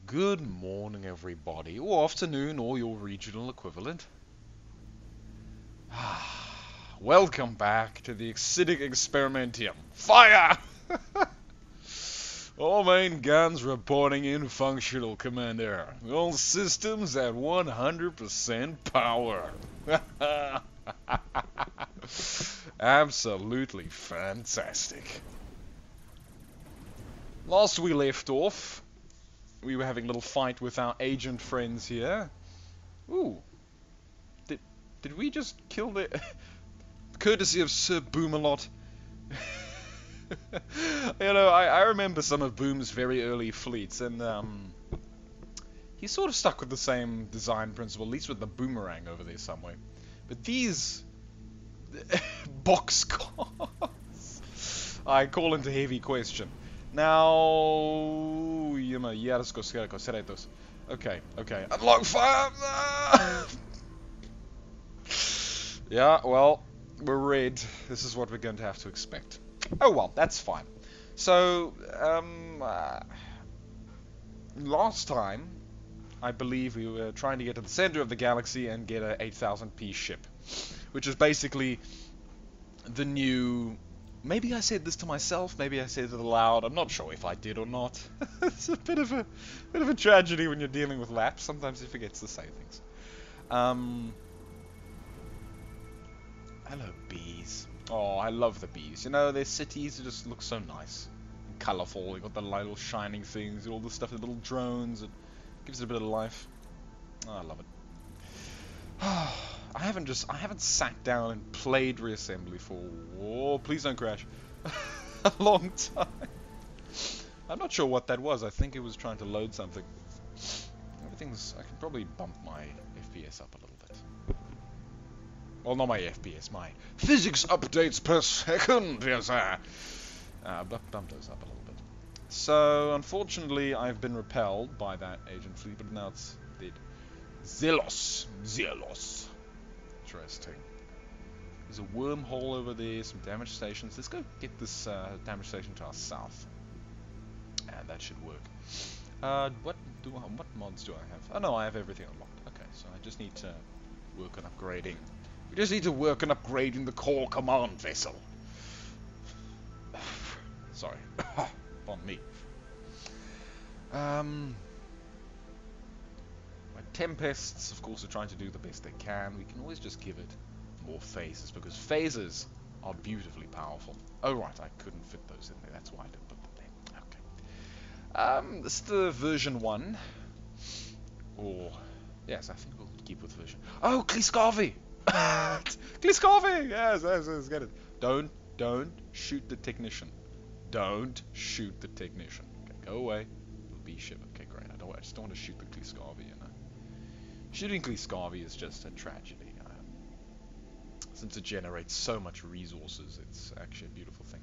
Good morning, everybody, or afternoon, or your regional equivalent. Welcome back to the acidic experimentium. Fire! All main guns reporting in functional, Commander. All systems at 100% power. Absolutely fantastic. Last we left off, we were having a little fight with our agent friends here. Ooh. Did we just kill the... Courtesy of Sir Boomalot. I remember some of Boom's very early fleets, and he sort of stuck with the same design principle, at least with the boomerang over there somewhere. But these boxcars, I call into heavy question. Now, okay, unlock fire! Yeah, well, we're red. This is what we're going to have to expect. Oh well, that's fine. So, last time, I believe we were trying to get to the center of the galaxy and get a 8000p ship, which is basically the new... Maybe I said this to myself, maybe I said it aloud, I'm not sure if I did or not. It's a bit of a tragedy when you're dealing with laps, sometimes you forget to say things. Hello, bees. Oh, I love the bees. You know, their cities just look so nice and colourful. You got the little shining things, all the stuff, the little drones. It gives it a bit of life. Oh, I love it. I haven't sat down and played Reassembly for, oh, please don't crash, a long time. I'm not sure what that was. I think it was trying to load something. I can probably bump my FPS up a little bit. Well, not my FPS, my physics updates per second, yes sir. Bump those up a little bit. So, unfortunately, I've been repelled by that agent fleet, but now it's dead. Zelos. Interesting. There's a wormhole over there, some damage stations. Let's go get this damage station to our south. And that should work. What mods do I have? Oh no, I have everything unlocked. Okay, so I just need to work on upgrading. We just need to work on upgrading the core command vessel. Sorry. Pardon me. My Tempests, of course, are trying to do the best they can. We can always just give it more phases, because phases are beautifully powerful. Oh right, I couldn't fit those in there. That's why I didn't put them there. Okay. This is the version 1. Or... Yes, I think we'll keep with version... Oh, Cliscarvi! Cliscarvi! Yes, get it. Don't shoot the technician. Don't shoot the technician. Okay, go away. It'll be ship. Okay, great. I just don't want to shoot the Cliscarvi, you know. Shooting Cliscarvi is just a tragedy. Since it generates so much resources, it's actually a beautiful thing.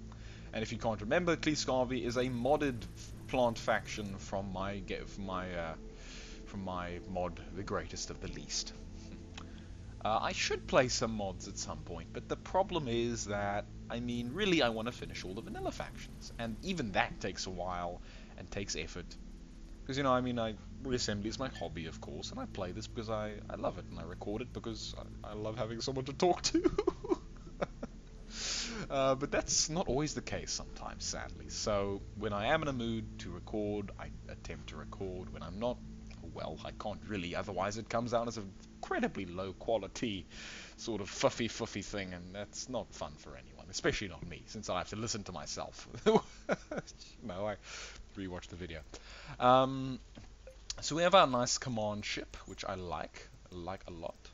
And if you can't remember, Cliscarvi is a modded plant faction from my mod, The Greatest of the Least. I should play some mods at some point, but the problem is that, I mean, really I want to finish all the vanilla factions, and even that takes a while and takes effort. Because, you know, I mean, Reassembly is my hobby, of course, and I play this because I love it, and I record it because I love having someone to talk to. But that's not always the case sometimes, sadly. So, when I am in a mood to record, I attempt to record. When I'm not, well, I can't really, otherwise it comes out as an incredibly low quality sort of fuffy thing, and that's not fun for anyone, especially not me, since I have to listen to myself. No, I rewatch the video. So we have our nice command ship, which I like a lot.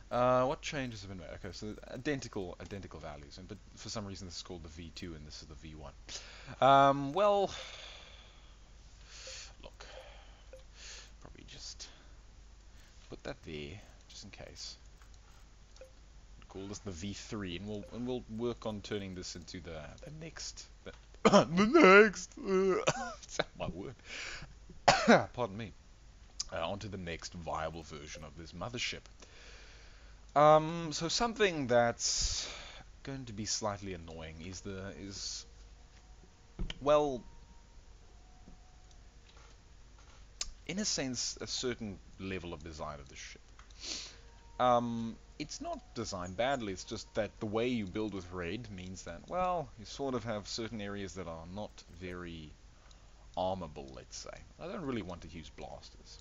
What changes have been made? Okay, so identical values, but for some reason this is called the V2 and this is the V1. Well, look, probably just put that there, just in case. Call this the V3, and we'll work on turning this into the next. The next. My word. Pardon me. Onto the next viable version of this mothership. So something that's going to be slightly annoying well, in a sense, a certain level of design of the ship. It's not designed badly, it's just that the way you build with red means that, well, you sort of have certain areas that are not very armable, let's say. I don't really want to use blasters.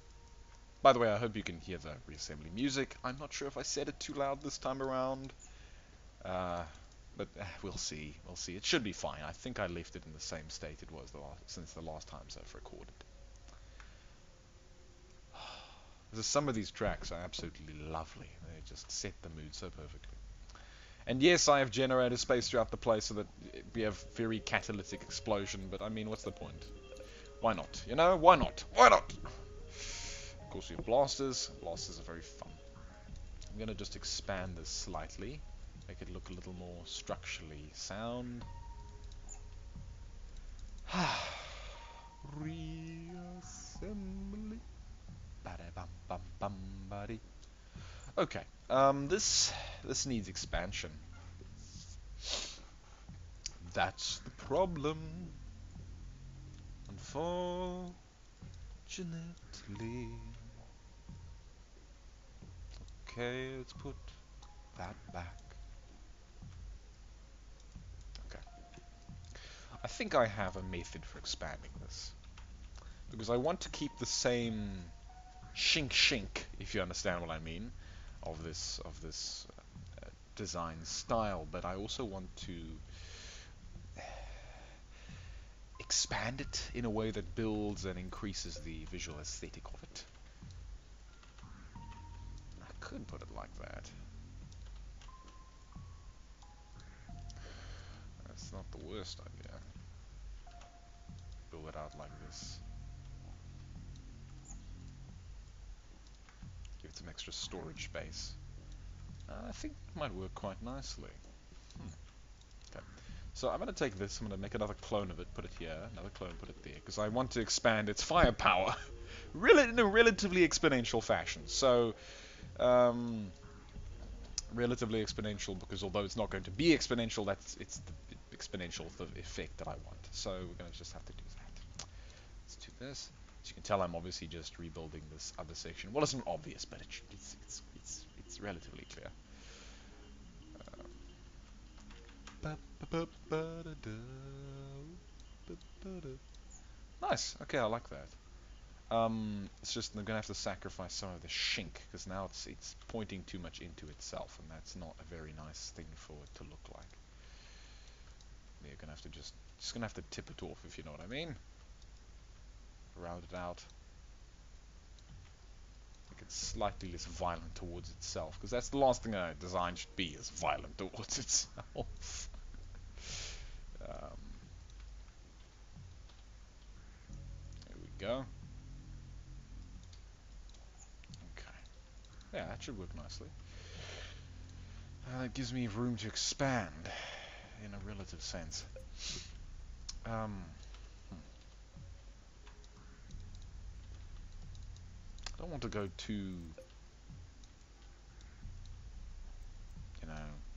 By the way, I hope you can hear the reassembly music. I'm not sure if I said it too loud this time around. But we'll see. We'll see. It should be fine. I think I left it in the same state it was since the last times I've recorded. Some of these tracks are absolutely lovely. They just set the mood so perfectly. And yes, I have generator space throughout the place so that we have very catalytic explosion, but I mean, what's the point? Why not? You know, why not? Why not? Of course, we have blasters. Blasters are very fun. I'm going to just expand this slightly, make it look a little more structurally sound. Reassembly. Okay, this needs expansion. That's the problem. Unfortunately. Okay, let's put that back. Okay. I think I have a method for expanding this. Because I want to keep the same shink, if you understand what I mean, of this design style, but I also want to expand it in a way that builds and increases the visual aesthetic of it. I could put it like that. That's not the worst idea. Build it out like this. Give it some extra storage space. I think it might work quite nicely. Okay. So I'm going to take this, I'm going to make another clone of it, put it here, another clone, put it there, because I want to expand its firepower in a relatively exponential fashion. So, relatively exponential, because although it's not going to be exponential, it's the exponential effect that I want. So we're going to just have to do that. Let's do this. As you can tell, I'm obviously just rebuilding this other section. Well, it's not obvious, but it's relatively clear. Nice. Okay, I like that. It's just I'm gonna have to sacrifice some of the shink because now it's pointing too much into itself, and that's not a very nice thing for it to look like. You're gonna have to just gonna have to tip it off, if you know what I mean. Round it out. Make it slightly less violent towards itself, because that's the last thing a design should be, is violent towards itself. There we go. Okay. Yeah, that should work nicely. It gives me room to expand in a relative sense. I don't want to go too,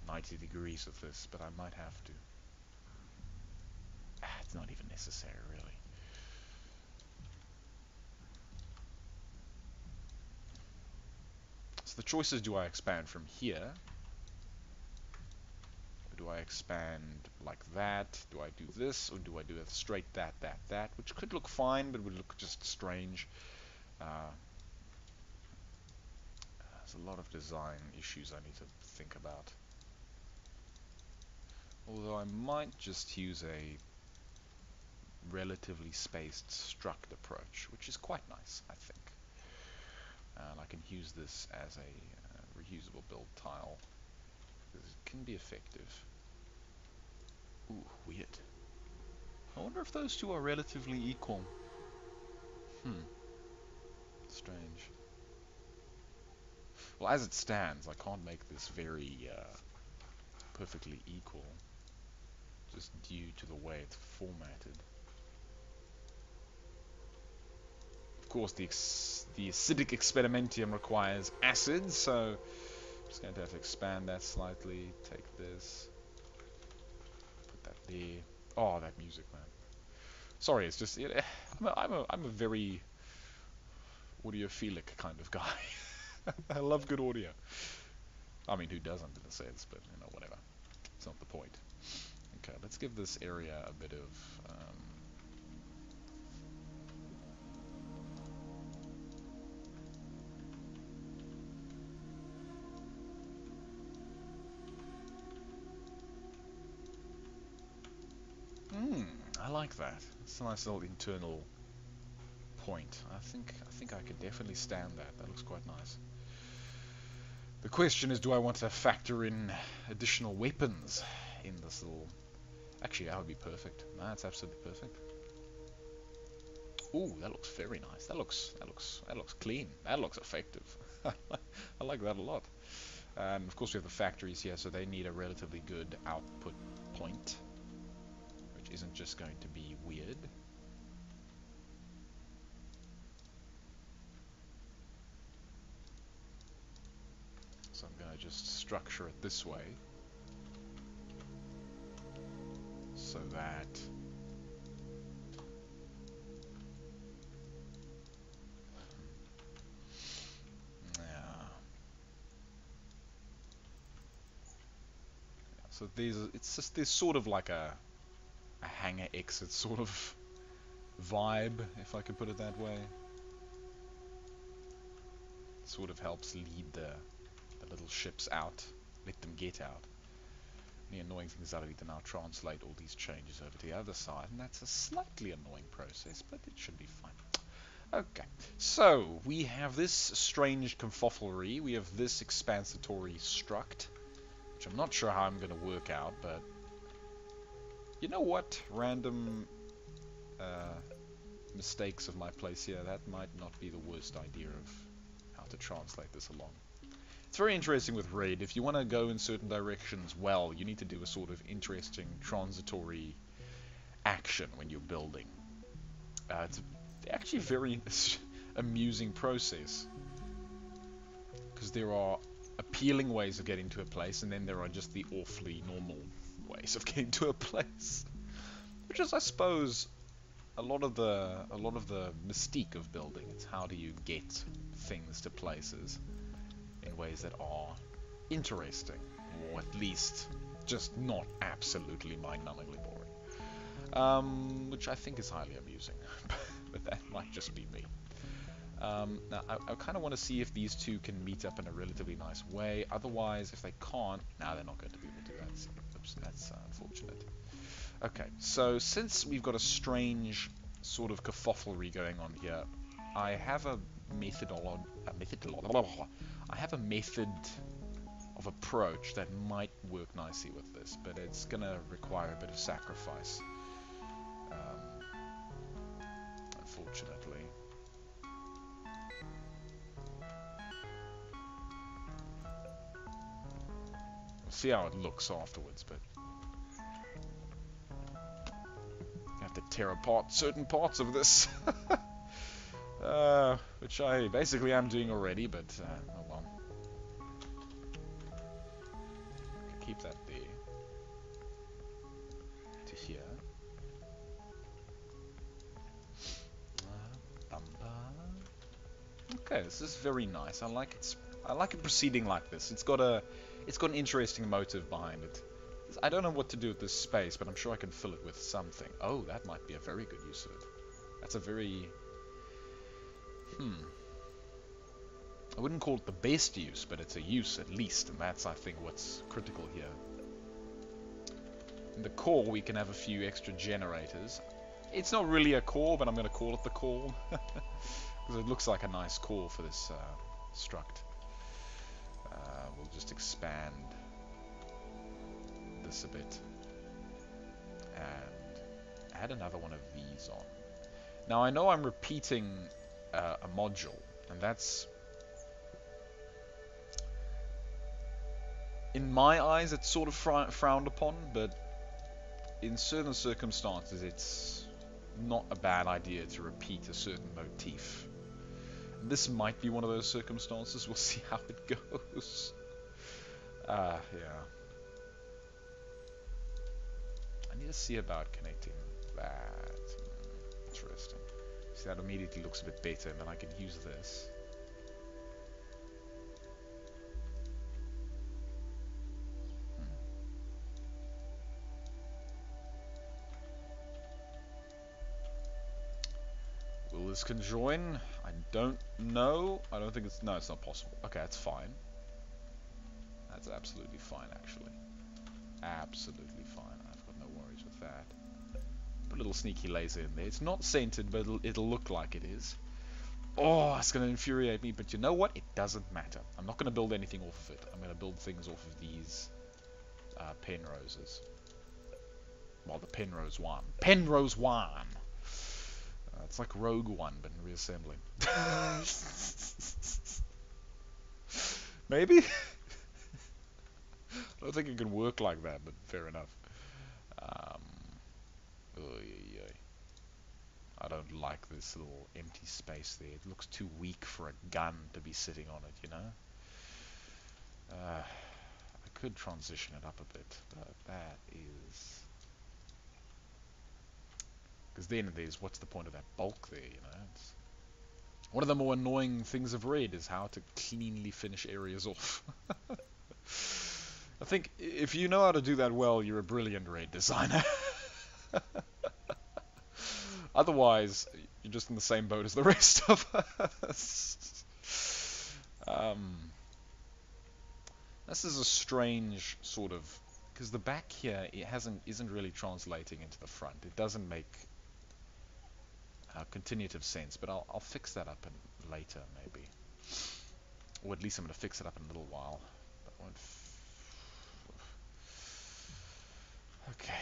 90 degrees with this, but I might have to. It's not even necessary, really. So the choice is, do I expand from here? Or do I expand like that? Do I do this? Or do I do it straight that? Which could look fine, but would look just strange. There's a lot of design issues I need to think about. Although I might just use a relatively spaced struct approach, which is quite nice, I think. And I can use this as a reusable build tile, because it can be effective. Ooh, weird. I wonder if those two are relatively equal. Strange. Well, as it stands, I can't make this very perfectly equal, just due to the way it's formatted. Of course, the acidic experimentium requires acid, so I'm just going to have to expand that slightly. Take this, put that there. Oh, that music, man. Sorry, it's just I'm a very audiophilic kind of guy. I love good audio. I mean, who doesn't in a sense, but you know, whatever. It's not the point. Okay, let's give this area a bit of I like that. It's a nice little internal point. I think I could definitely stand that. That looks quite nice. The question is, do I want to factor in additional weapons in this little... Actually, that would be perfect. No, that's absolutely perfect. Ooh, that looks very nice. That looks clean. That looks effective. I like that a lot. And of course we have the factories here, so they need a relatively good output point, which isn't just going to be weird. So I'm going to just structure it this way, so that so there's sort of like a hangar exit sort of vibe, if I could put it that way. It sort of helps lead the little ships out, let them get out. The annoying thing is that I need to now translate all these changes over to the other side, and that's a slightly annoying process, but it should be fine. Okay, so we have this strange confofflery, we have this expansatory struct, which I'm not sure how I'm going to work out, but you know what? Random mistakes of my place here, that might not be the worst idea of how to translate this along. It's very interesting with Raid. If you want to go in certain directions, well, you need to do a sort of interesting transitory action when you're building. It's actually a very amusing process, because there are appealing ways of getting to a place, and then there are just the awfully normal ways of getting to a place, which is, I suppose, a lot of the mystique of building. It's how do you get things to places in ways that are interesting, or at least just not absolutely mind-numbingly boring, which I think is highly amusing, but that might just be me. Now, I kind of want to see if these two can meet up in a relatively nice way. Otherwise, if they can't, they're not going to be able to do that. Oops, that's unfortunate. Okay, so since we've got a strange sort of kerfufflery going on here, I have a method of approach that might work nicely with this, but it's gonna require a bit of sacrifice, unfortunately. We'll see how it looks afterwards, but I have to tear apart certain parts of this. Which I basically am doing already, but oh well. Keep that there. To here. Okay, this is very nice. I like it proceeding like this. It's got an interesting motive behind it. I don't know what to do with this space, but I'm sure I can fill it with something. Oh, that might be a very good use of it. That's a very... I wouldn't call it the best use, but it's a use at least, and that's, I think, what's critical here. In the core, we can have a few extra generators. It's not really a core, but I'm going to call it the core, because it looks like a nice core for this struct. We'll just expand this a bit, and add another one of these on. Now, I know I'm repeating a module, and that's... in my eyes, it's sort of frowned upon, but in certain circumstances, it's not a bad idea to repeat a certain motif. And this might be one of those circumstances. We'll see how it goes. Yeah. I need to see about connecting that. Interesting. See, that immediately looks a bit better, and then I can use this. Will this conjoin? I don't know. I don't think it's... No, it's not possible. Okay, that's fine. That's absolutely fine, actually. Absolutely fine. I've got no worries with that. Put a little sneaky laser in there. It's not centered, but it'll look like it is. Oh, it's going to infuriate me, but you know what? It doesn't matter. I'm not going to build anything off of it. I'm going to build things off of these Penroses. Well, the Penrose one. Penrose one! It's like Rogue One, but in reassembling. Maybe? I don't think it can work like that, but fair enough. I don't like this little empty space there. It looks too weak for a gun to be sitting on it, you know? I could transition it up a bit, but that is... Because then there's, what's the point of that bulk there, you know? It's... One of the more annoying things I've read is how to cleanly finish areas off. I think if you know how to do that well, you're a brilliant raid designer. Otherwise, you're just in the same boat as the rest of us. This is a strange sort of... Because the back here, it isn't really translating into the front. It doesn't make continuative sense, but I'll fix that up later, maybe. Or at least I'm going to fix it up in a little while. That won't okay.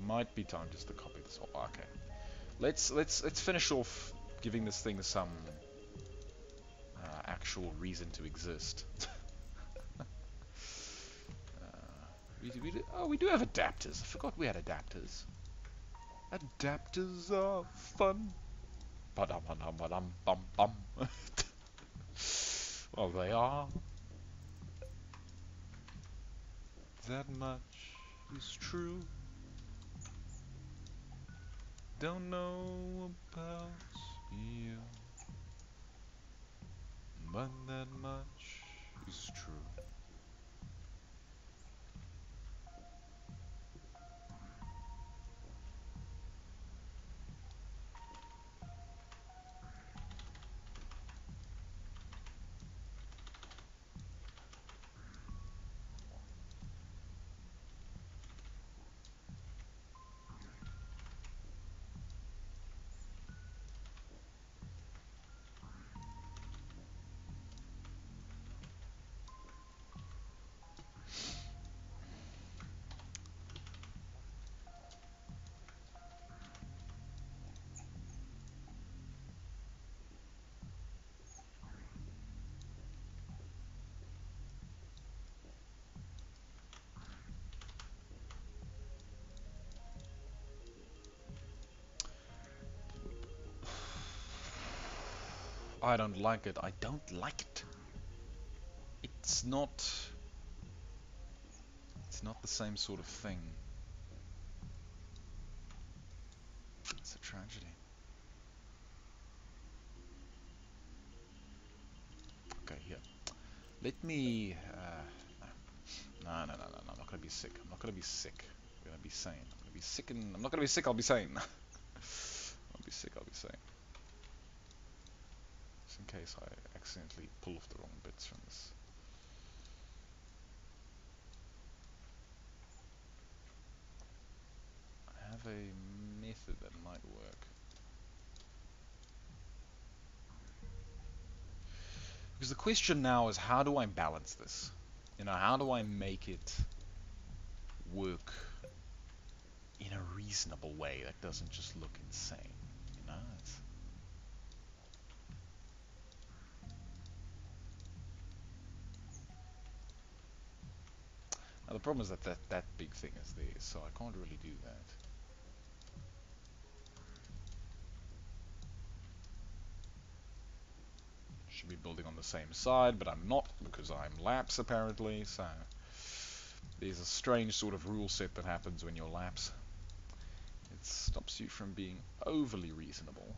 Might be time just to copy this. Oh, okay. Let's finish off giving this thing some actual reason to exist. We do have adapters. I forgot we had adapters. Adapters are fun. Ba-dum-ba-dum-ba-dum-bum-bum. Well, they are. That much is true. Don't know about you, but that much is true. I don't like it. I don't like it. It's not the same sort of thing. It's a tragedy. Okay, here. Let me... No. I'm not gonna be sick. I'm not gonna be sick. I'm gonna be sane. I'm gonna be sick and... I'm not gonna be sick, I'll be sane. I'll be sick, I'll be sane. Just in case I accidentally pull off the wrong bits from this. I have a method that might work. Because the question now is, how do I balance this? You know, how do I make it work in a reasonable way that doesn't just look insane? You know, now the problem is that big thing is there, so I can't really do that. Should be building on the same side, but I'm not, because I'm lapse apparently, so There's a strange sort of rule set that happens when you're lapse. It stops you from being overly reasonable.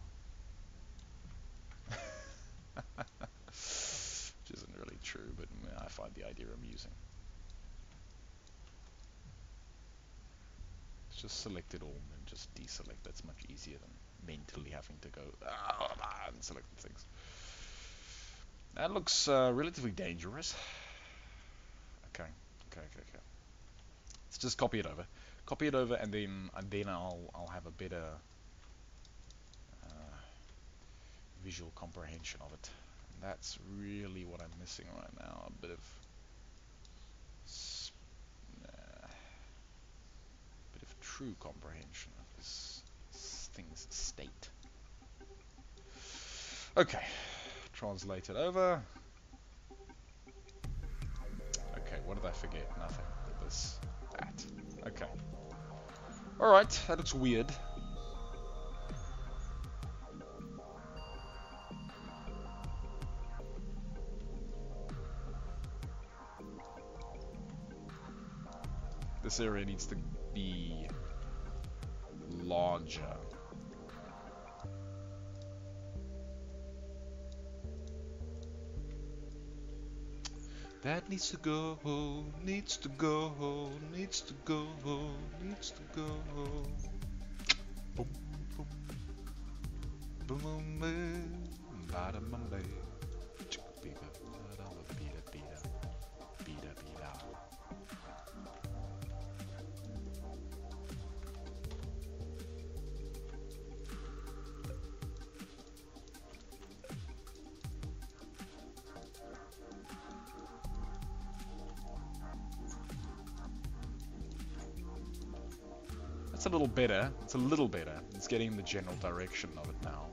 Which isn't really true, but I find the idea amusing. Just select it all and just deselect. That's much easier than mentally having to go and select the things. That looks relatively dangerous. Okay. Let's just copy it over. Copy it over, and then I'll have a better visual comprehension of it. And that's really what I'm missing right now. A bit of true comprehension of this thing's state. Okay, translate it over. Okay, what did I forget? Nothing. That. Okay. Alright, that looks weird. This area needs to be larger. That needs to go, needs to go, needs to go, needs to go. Boom, boom, boom, boom, boom, bada, bum, bada. It's a little better. It's a little better. It's getting the general direction of it now.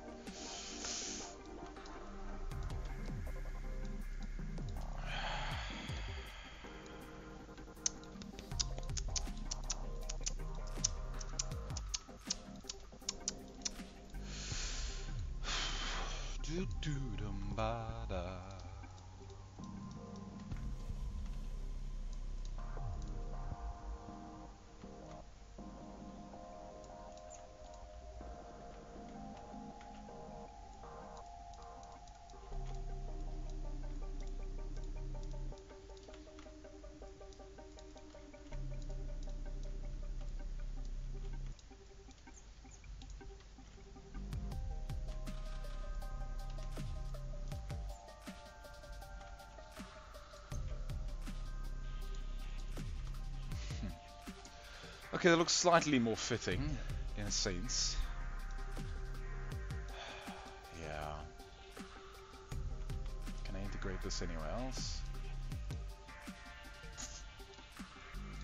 Okay, that looks slightly more fitting, in a sense. Yeah. Can I integrate this anywhere else?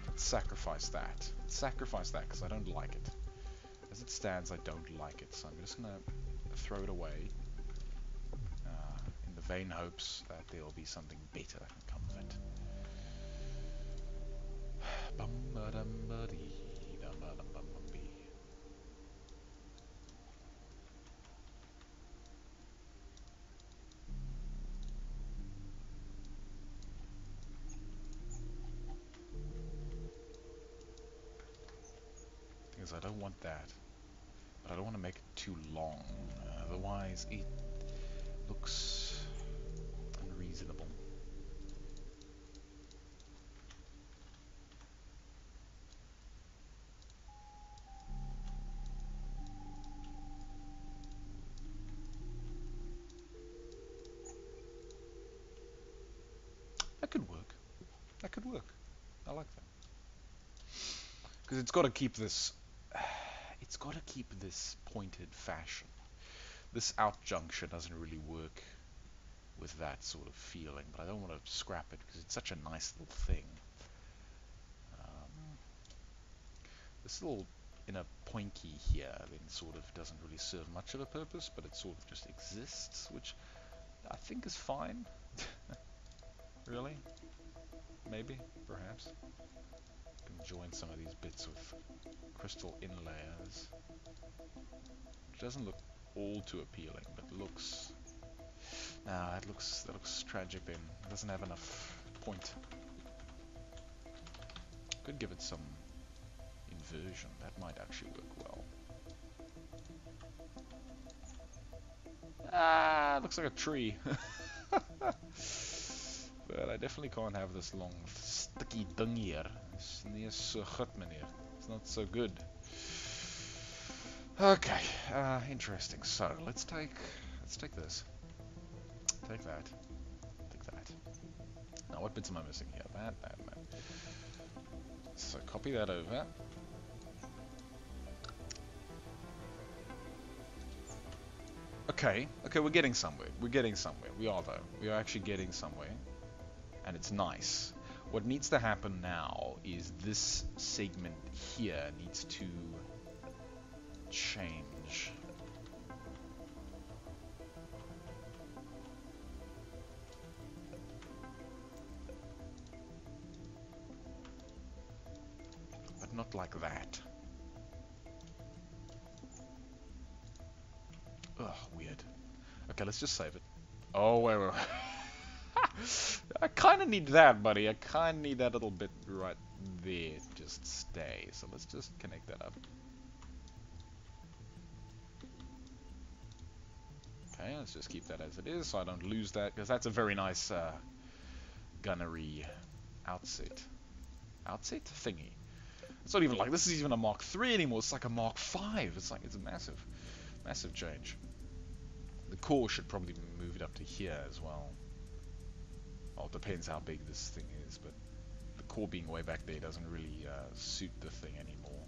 Let's sacrifice that. Let's sacrifice that, because I don't like it. As it stands, I don't like it, so I'm just going to throw it away. In the vain hopes that there will be something better come of it. Because I don't want that, but I don't want to make it too long, otherwise it looks unreasonable. That could work. That could work. I like that. Because it's got to keep this. It's got to keep this pointed fashion. This out junction doesn't really work with that sort of feeling, but I don't want to scrap it because it's such a nice little thing. This little inner pointy here then sort of doesn't really serve much of a purpose, but it sort of just exists, which I think is fine. Really? Maybe, perhaps. Can join some of these bits with crystal inlayers. Which doesn't look all too appealing, but looks... Nah, that looks tragic then. It doesn't have enough point. Could give it some inversion. That might actually work well. Ah, looks like a tree. But I definitely can't have this long sticky ding hier. It's not so good, meneer. It's not so good. Okay, interesting. So let's take this. Take that. Take that. Now what bits am I missing here? That. So copy that over. Okay, we're getting somewhere. We are though. We are actually getting somewhere. And it's nice. What needs to happen now is this segment here needs to change. But not like that. Ugh, weird. Okay, let's just save it. Oh, wait. I kind of need that, buddy. I kind of need that little bit right there to just stay. So let's just connect that up. Okay, let's just keep that as it is so I don't lose that, because that's a very nice gunnery outset. Outset thingy. It's not even like this is even a Mark III anymore. It's like a Mark V. It's a massive, massive change. The core should probably be moved up to here as well. Well, it depends how big this thing is, but the core being way back there doesn't really suit the thing anymore.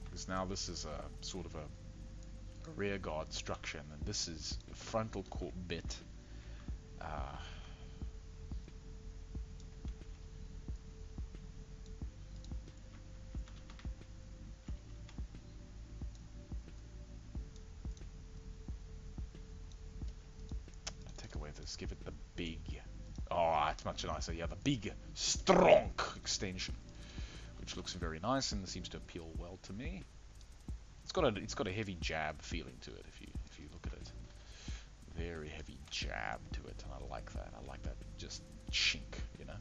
Because now this is a sort of a rear guard structure, and this is the frontal core bit. Give it the big, oh, it's much nicer. Yeah, the big, strong extension, which looks very nice and seems to appeal well to me. It's got a heavy jab feeling to it if you look at it. Very heavy jab to it, and I like that. I like that just chink, you know.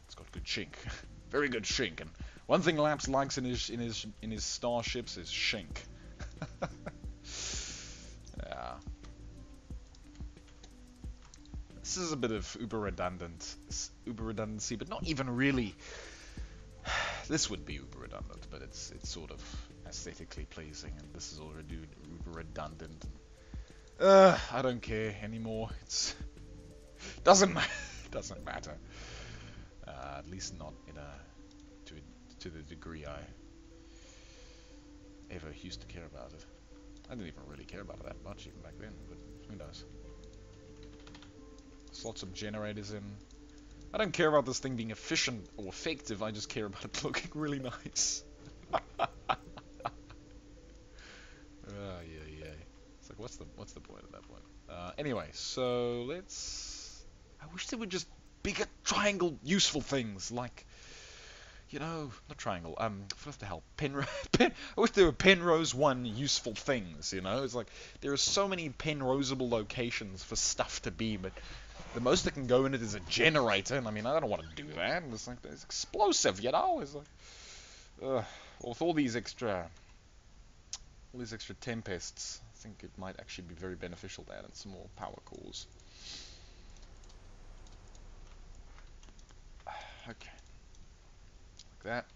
It's got good chink, very good chink. And one thing Laps likes in his starships is shink. Yeah. This is a bit of uber redundancy, but not even really. This would be uber redundant, but it's sort of aesthetically pleasing, and this is already uber redundant. I don't care anymore. It's doesn't matter. At least not to the degree I ever used to care about it. I didn't even really care about it that much even back then, but who knows. Lots of generators in. I don't care about this thing being efficient or effective, I just care about it looking really nice. Yeah. It's like, what's the point at that point? Anyway, so let's... I wish there were just bigger triangle useful things, like, you know, not triangle, what the hell, I wish there were Penrose 1 useful things, you know? It's like, there are so many Penroseable locations for stuff to be, but the most that can go in it is a generator, and I mean, I don't want to do that. It's like, it's explosive, you know? It's like, with all these extra tempests, I think it might actually be very beneficial to add in some more power cores. Okay. Like that.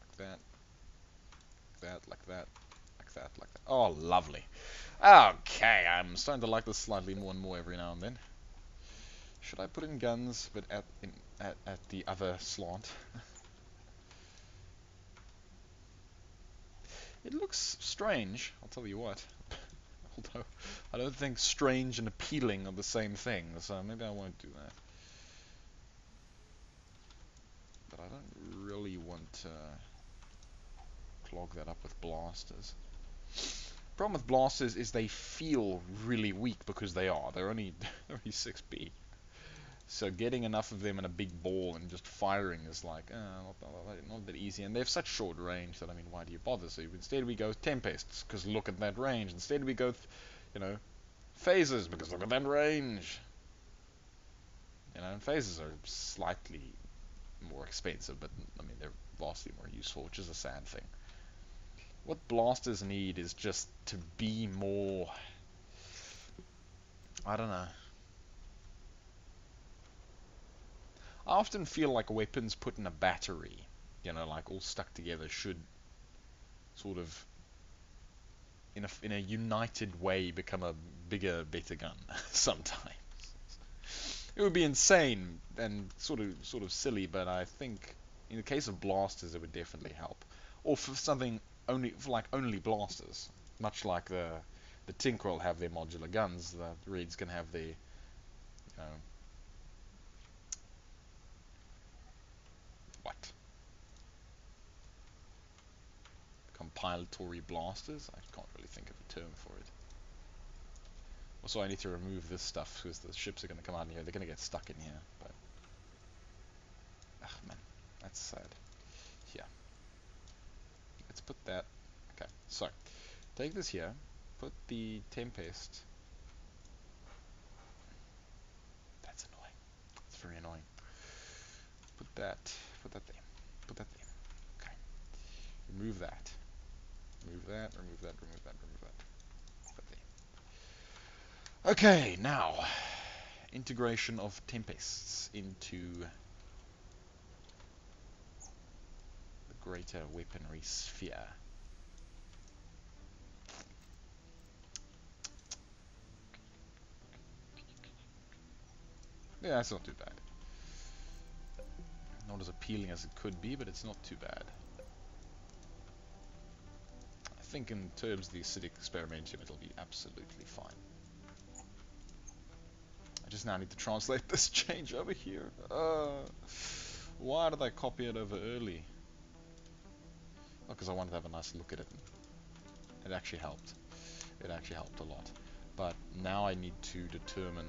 Like that. Like that, like that. Like that, like that. Oh, lovely. Okay, I'm starting to like this slightly more and more every now and then. Should I put in guns, but at the other slant? It looks strange, I'll tell you what. Although, I don't think strange and appealing are the same thing, so maybe I won't do that. But I don't really want to clog that up with blasters. Problem with blasters is they feel really weak because they are. They're only 6B. So getting enough of them in a big ball and just firing is like, not that easy. And they have such short range that, I mean, why do you bother? So instead we go Tempests, because look at that range. Instead we go, phasers, because look at that range. You know, and phasers are slightly more expensive, but I mean they're vastly more useful, which is a sad thing. What blasters need is just to be more, I don't know. I often feel like weapons put in a battery, you know, like all stuck together, should sort of, in a united way, become a bigger, better gun sometimes. It would be insane and sort of silly, but I think in the case of blasters, it would definitely help. Or for something only for like only blasters, much like the Tinkerell have their modular guns, the Reds can have their, what, compilatory blasters. I can't really think of a term for it. Also, I need to remove this stuff because the ships are going to come out in here. They're going to get stuck in here. But man, that's sad. Here, let's put that. Okay, so take this here. Put the Tempest. That's annoying. It's very annoying. Put that. Put that there. Put that there. Okay. Remove that. Remove that. Remove that. Remove that. Remove that. Put that there. Okay, now integration of Tempests into the greater weaponry sphere. Yeah, that's not too bad. Not as appealing as it could be, but it's not too bad. I think in terms of the acidic experimentium, it'll be absolutely fine. I just now need to translate this change over here. Why did I copy it over early? Oh, because I wanted to have a nice look at it. It actually helped. It actually helped a lot. But now I need to determine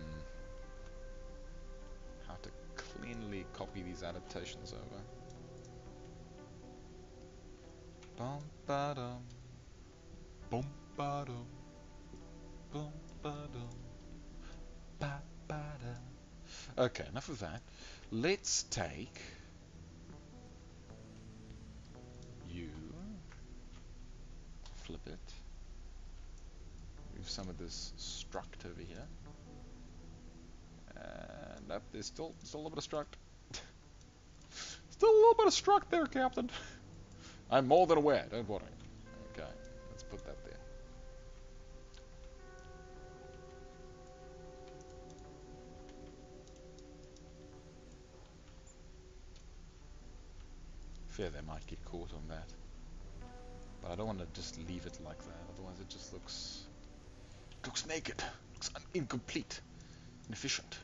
how to cleanly copy these adaptations over. Bum ba dum. Bum ba dum. Bum ba dum. Ba ba da. Okay, enough of that. Let's take you, flip it, move some of this struct over here, and nope, there's still a little bit of struct. Still a little bit of struct there, Captain. I'm more than aware, don't worry. Okay, let's put that there. Fear they might get caught on that. But I don't want to just leave it like that, otherwise it just looks naked, looks incomplete, inefficient.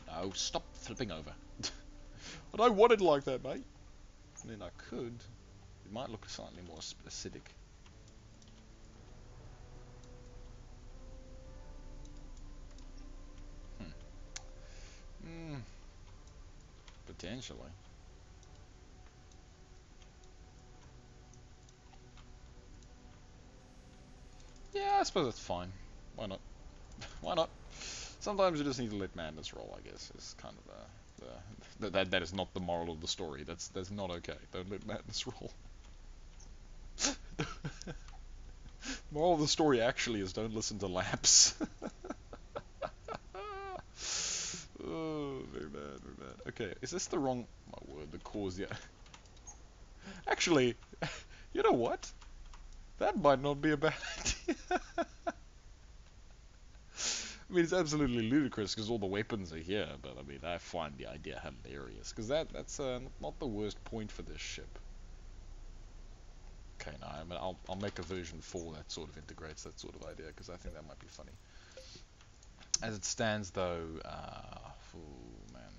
No, stop flipping over. I don't want it like that, mate. I mean, I could. It might look slightly more acidic. Potentially. Yeah, I suppose that's fine. Why not? Why not? Sometimes you just need to let madness roll, I guess, is kind of that is not the moral of the story. That's not okay. Don't let madness roll. Moral of the story actually is don't listen to laps. Oh, very bad, very bad. Okay, is this the wrong... My word, the cause, yeah. Actually, you know what? That might not be a bad idea. I mean, it's absolutely ludicrous because all the weapons are here, but I mean, I find the idea hilarious because that's not the worst point for this ship. Okay, no, I mean, I'll make a version 4 that sort of integrates that sort of idea because I think that might be funny. As it stands, though, oh man,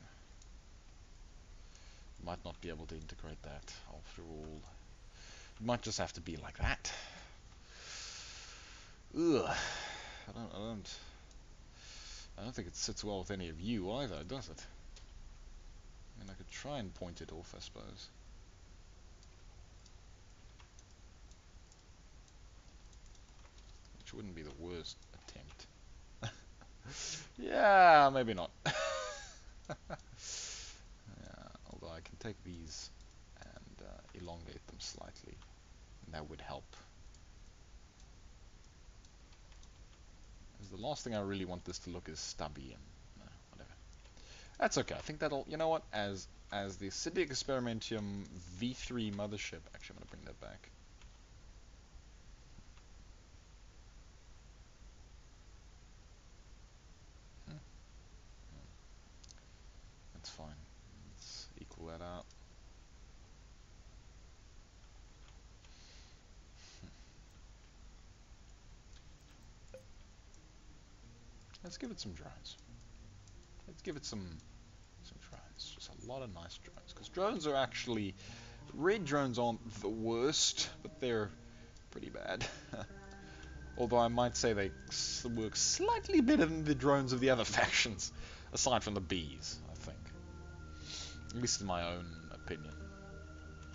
might not be able to integrate that after all. It might just have to be like that. Ugh, I don't think it sits well with any of you either, does it? I mean, I could try and point it off, I suppose. Which wouldn't be the worst attempt. Yeah, maybe not. Yeah, although I can take these and elongate them slightly, and that would help. Because the last thing I really want this to look is stubby and whatever. That's okay. I think that'll, you know what, as the City Experimentium V3 mothership, actually I'm going to bring that back. That's fine. Let's equal that out. Let's give it some drones. Let's give it some drones. Just a lot of nice drones. Because drones are actually... Red drones aren't the worst, but they're pretty bad. Although I might say they work slightly better than the drones of the other factions. Aside from the bees, I think. At least in my own opinion.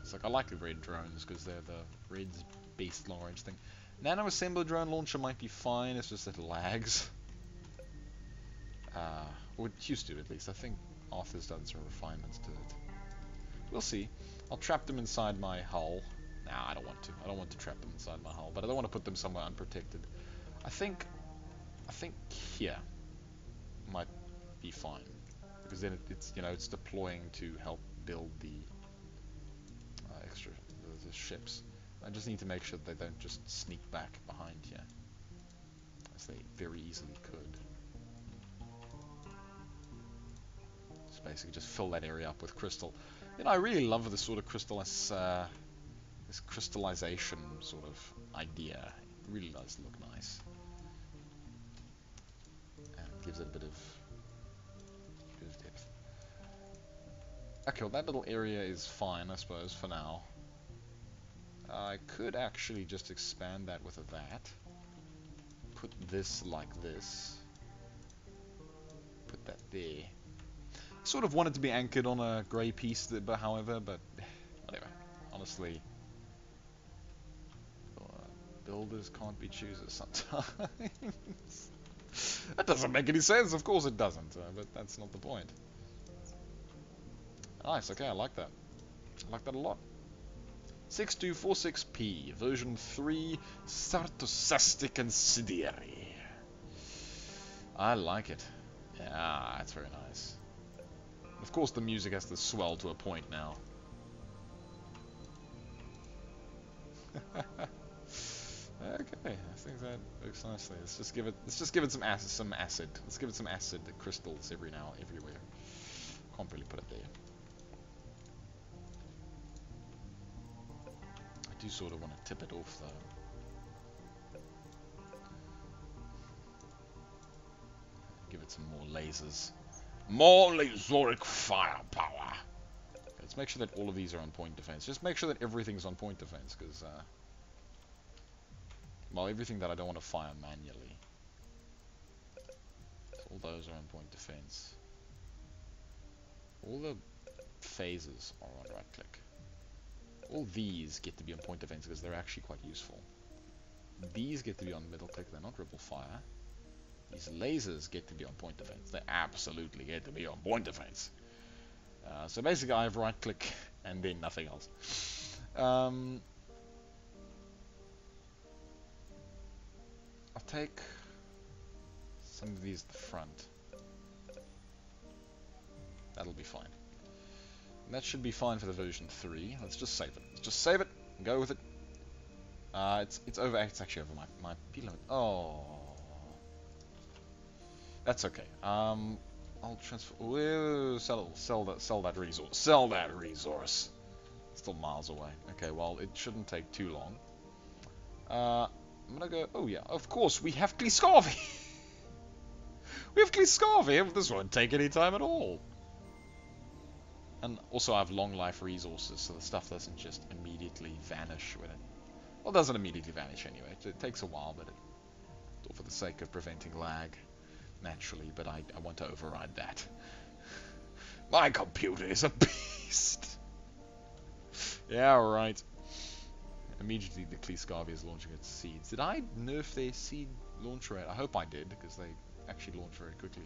It's like, I like the red drones because they're the red's best long range thing. Nano assembler drone launcher might be fine, it's just that it lags. Or it used to, at least. I think Arthur's done some refinements to it. We'll see. I'll trap them inside my hull. Nah, I don't want to. I don't want to trap them inside my hull, but I don't want to put them somewhere unprotected. I think here might be fine, because then it's, you know, it's deploying to help build the the ships. I just need to make sure that they don't just sneak back behind here, as they very easily could. Basically just fill that area up with crystal. You know, I really love this sort of this crystallization sort of idea. It really does look nice. And it gives it a bit of depth. Okay, well that little area is fine, I suppose, for now. I could actually just expand that with that. Put this like this. Put that there. Sort of wanted to be anchored on a grey piece, but however, but whatever. Honestly, builders can't be choosers sometimes. That doesn't make any sense. Of course it doesn't, but that's not the point. Nice. Okay, I like that. I like that a lot. 6246P, version 3, Sartosastic Incendiary. I like it. Yeah, that's very nice. Of course, the music has to swell to a point now. Okay, I think that looks nicely. Let's just give it some acid. Let's give it some acid crystals everywhere. Can't really put it there. I do sort of want to tip it off though. Give it some more lasers. More laseric firepower. Let's make sure that all of these are on point defense. Just make sure that everything's on point defense, because, well, everything that I don't want to fire manually. So all those are on point defense. All the phases are on right click. All these get to be on point defense because they're actually quite useful. These get to be on middle click, they're not ripple fire. These lasers get to be on point defense. They absolutely get to be on point defense. So basically I have right click and then nothing else. I'll take some of these at the front. That'll be fine. And that should be fine for the version 3. Let's just save it. Let's just save it and go with it. It's over. It's actually over my P limit. Oh. That's okay. I'll transfer. Whoa, sell that resource. Sell that resource. Still miles away. Okay, well it shouldn't take too long. I'm gonna go. Oh yeah, of course we have Cliscarvi. We have Cliscarvi. This won't take any time at all. And also I have long life resources, so the stuff doesn't just immediately vanish when it. Well, it doesn't immediately vanish anyway. It takes a while, but it's all for the sake of preventing lag. Naturally, but I want to override that. My computer is a beast! Yeah, right. Immediately the Cliscarvi is launching its seeds. Did I nerf their seed launch rate? I hope I did, because they actually launch very quickly.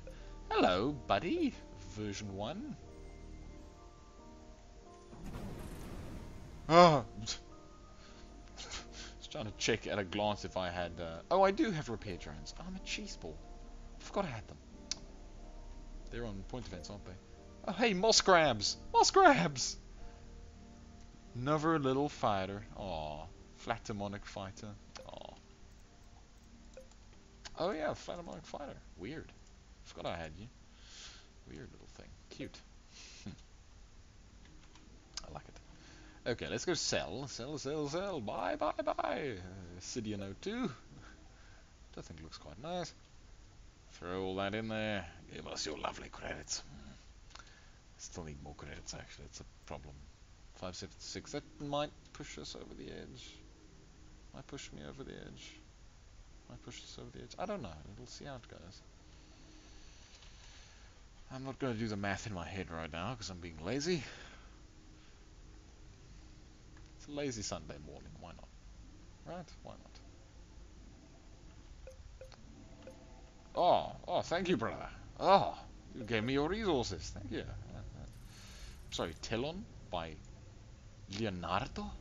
Hello, buddy. Version 1. Ah! Just trying to check at a glance if I had... Oh, I do have repair drones. I'm a cheese ball. I forgot I had them. They're on point events, aren't they? Oh, hey, moss crabs! Moss crabs! Another little fighter. Aw. Flat demonic fighter. Aw. Oh yeah, flat demonic fighter. Weird. Forgot I had you. Weird little thing. Cute. I like it. Okay, let's go sell. Sell, sell, sell. Buy, buy, buy. Sidian O2. That thing looks quite nice. Throw all that in there. Give us your lovely credits. Still need more credits, actually. It's a problem. 576. That might push us over the edge. Might push me over the edge. Might push us over the edge. I don't know. We'll see how it goes. I'm not going to do the math in my head right now because I'm being lazy. It's a lazy Sunday morning. Why not? Right? Why not? Oh, thank you, brother. Oh, you gave me your resources. Thank you. Sorry, Telon by Leonardo?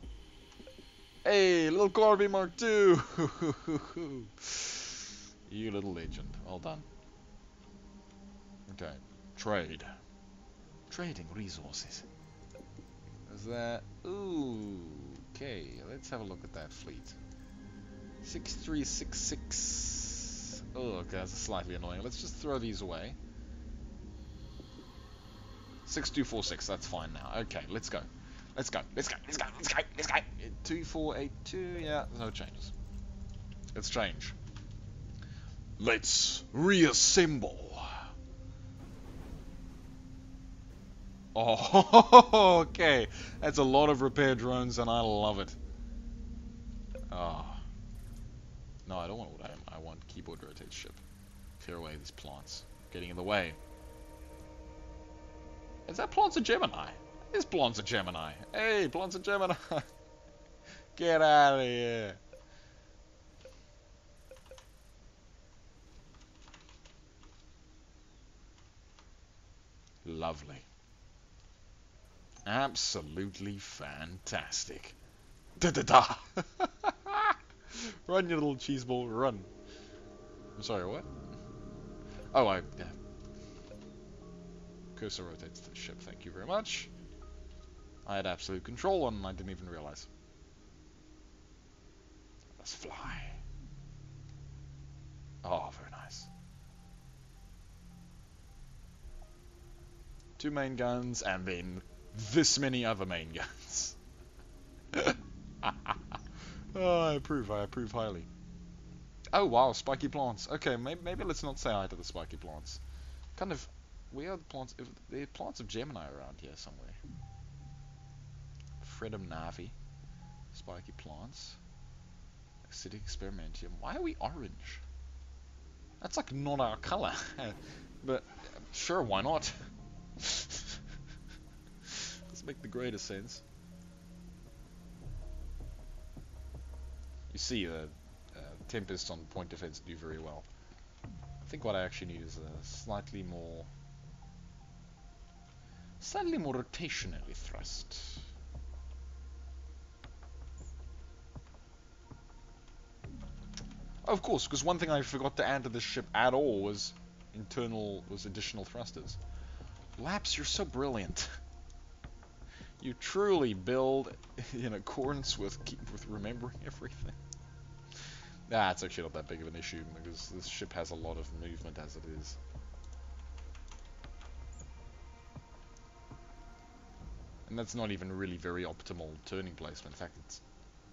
Hey, little Corby Mark II! You little legend. Well done. Okay. Trade. Trading resources. Is that... Ooh. Okay, let's have a look at that fleet. 6366. Oh, okay, that's slightly annoying. Let's just throw these away. 6246, that's fine now. Okay, let's go. Let's go. Let's go. Let's go. Let's go. Let's go. 2482, yeah, no changes. Let's change. Let's reassemble. Oh, okay. That's a lot of repair drones, and I love it. Oh. No, I don't want what I want keyboard rotate ship. Clear away these plants. Getting in the way. Is that Plants of Gemini? It's Plants of Gemini. Hey, Plants of Gemini. Get out of here. Lovely. Absolutely fantastic. Da-da-da. Run, you little cheese ball, run. I'm sorry, what? Oh, yeah. Cursor rotates to the ship, thank you very much. I had absolute control and I didn't even realize. Let's fly. Oh, very nice. 2 main guns and then this many other main guns. Oh, I approve highly. Oh wow, spiky plants. Okay, maybe let's not say hi to the spiky plants. Kind of, where are the plants? If there are plants of Gemini around here somewhere. Fredum Navi. Spiky plants. Acidic experimentium. Why are we orange? That's like not our color. But sure, why not? Doesn't make the greatest sense. You see, Tempest on point defense do very well. I think what I actually need is a slightly more rotationally thrust. Oh, of course, because one thing I forgot to add to this ship at all was additional thrusters. Laps, you're so brilliant. You truly build in accordance with remembering everything. Nah, it's actually not that big of an issue because this ship has a lot of movement as it is. And that's not even really very optimal turning placement. In fact, it's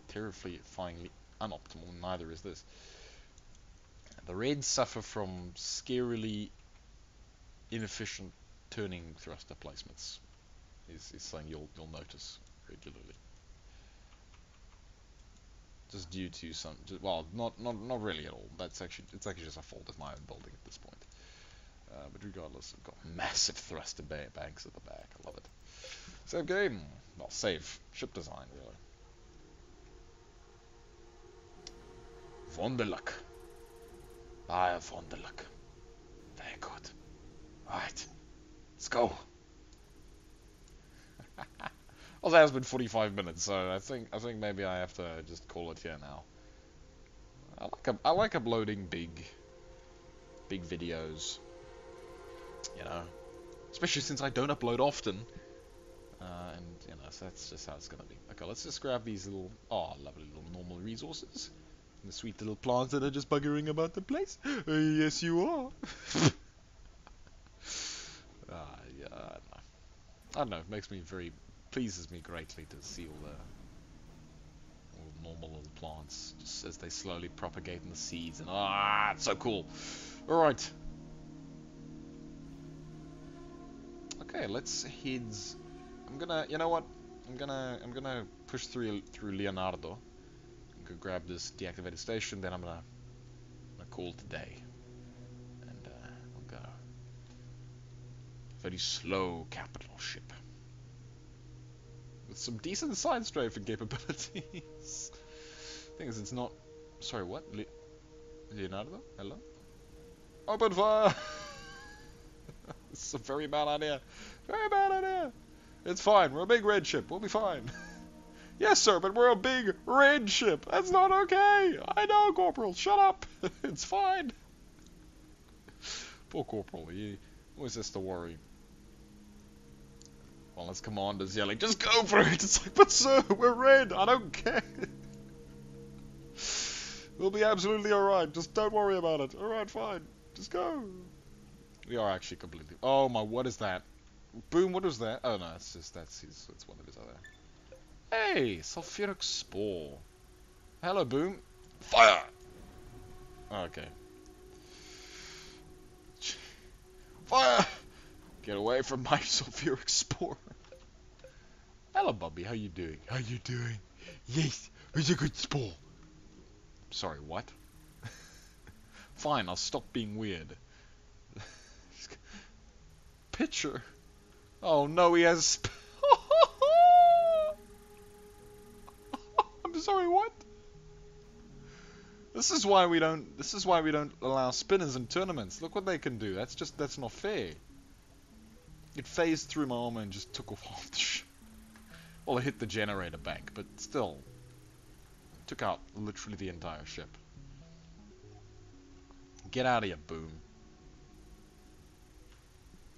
terrifyingly unoptimal, and neither is this. The Reds suffer from scarily inefficient turning thruster placements. Is something you'll notice regularly. Just due to some, well, not really at all. It's actually just a fault of my own building at this point. But regardless, I've got massive thruster banks at the back. I love it. Save game. Well, save ship design really. Von der Luck. I have von der Luck. good. Right. Let's go. Also, it has been 45 minutes, so I think maybe I have to just call it here now. I like uploading big videos, you know, especially since I don't upload often, and you know, so that's just how it's gonna be. Okay, let's just grab these little, lovely little normal resources, and the sweet little plants that are just buggering about the place. Yes, you are. Yeah, I don't know. It makes me pleases me greatly to see all the normal little plants just as they slowly propagate in the seeds, and it's so cool. All right. Okay, let's head. You know what? I'm gonna push through Leonardo. Go grab this deactivated station. Then I'm gonna call today, and we'll go. Very slow capital ship with some decent side strafing capabilities. Thing is, it's not. Sorry, what? Leonardo? Hello? Open fire! This is a very bad idea. Very bad idea. It's fine. We're a big red ship. We'll be fine. Yes, sir, but we're a big red ship. That's not okay. I know, Corporal. Shut up. It's fine. Poor Corporal. He always has to worry. Well, his commander's yelling, just go for it. It's like, but sir, we're red. I don't care. We'll be absolutely alright. Just don't worry about it. Alright, fine. Just go. We are actually completely... Oh my, what is that? Boom, what was that? Oh no, it's just, that's one of his other... Hey, sulfuric spore. Hello, Boom. Fire! Okay. Fire! Get away from my sulfuric spore. Hello, Bobby. How you doing? How you doing? Yes, it's a good spore. Sorry, what? Fine, I'll stop being weird. Pitcher. Oh no, he has. I'm sorry, what? This is why we don't allow spinners in tournaments. Look what they can do. That's not fair. It phased through my armor and just took off half the ship. Well, it hit the generator bank, but still. Took out literally the entire ship. Get out of here, Boom.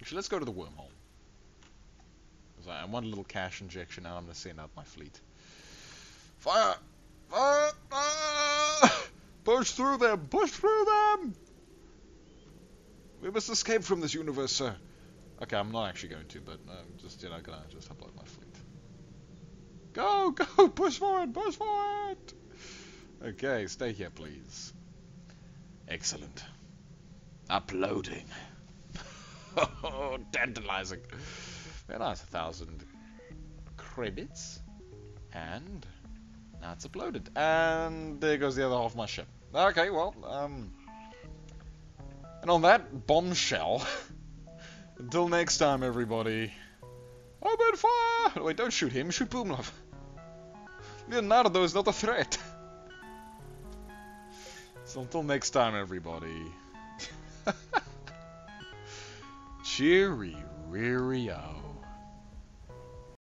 Actually, let's go to the wormhole. I want a little cash injection, now I'm going to send out my fleet. Fire! Fire! Fire! Push through them! Push through them! We must escape from this universe, sir. Okay, I'm not actually going to, but I'm just, gonna just upload my fleet. Go! Go! Push forward! Push forward! Okay, stay here, please. Excellent. Uploading. Oh, tantalizing. Very nice, 1,000 credits. And now it's uploaded. And there goes the other half of my ship. Okay, well, and on that bombshell, until next time, everybody. Open fire! Wait, don't shoot him, shoot Boomlove. Leonardo is not a threat. So until next time, everybody. Cheery, reary-o.